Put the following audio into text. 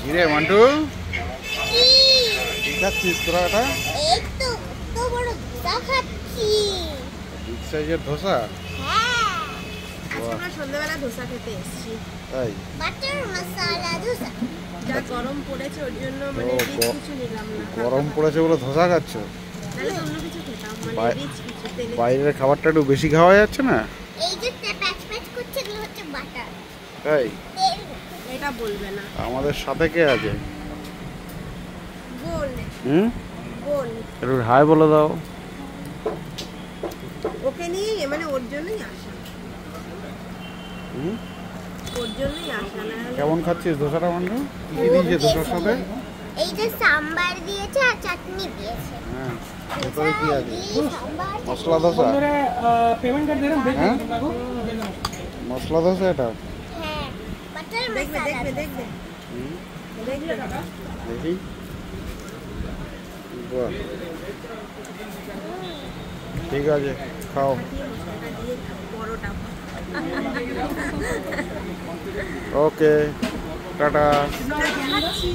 রে মন্টু, কি খাচ্ছিস তোরা? এটা এই তো তো বড় ধোসা খাচ্ছি। বিগ সাইজের ধোসা। হ্যাঁ, আজকে আমরা সন্ধ্যাবেলা ধোসা খেতে এসেছি। তাই বাটার মশলা ধোসা। যা গরম পড়েছে ওর জন্য মানে ও, রিচ কিছু নিলাম না। গরম পড়েছে বলে ধোসা খাচ্ছ? তাহলে তো অন্য কিছু খেতাম, মানে বাই- রিচ কিছু তেলে। বাইরের খাবারটা একটু বেশি খাওয়া যাচ্ছে না? এই যে প্যাচ প্যাচ করছে এগুলো হচ্ছে বাটার। তাই তেল এটা বলবে না। আমাদের সাথে কে আছে? গোল হুম, গোল একটু হাই বলে দাও। ওকে নিয়ে মানে ওর জন্যই আসা, হুম, ওর জন্যই আসা না হলে- কেমন খাচ্ছিস ধোসাটা মন্টু? কি দিয়েছে ধোসার সাথে? এই যে সাম্বার দিয়েছে আর চাটনি দিয়েছে। হ্যাঁ, ভেতরে কি আছে? ইডলি, সাম্বার, মশলা ধোসা? पेमेंट कर दे रहे हैं হ্যাঁ, देखो মশলা ধোসা এটা? হ্যাঁ, বাটার দেখবে মশলা দেখবে দেখবে হুম, দেখবে দেখি। বাহ, ঠিক আছে, খাও। দিয়ে মশলাটা দিয়ে বড়টা ওকে, টাটা। খাচ্ছি।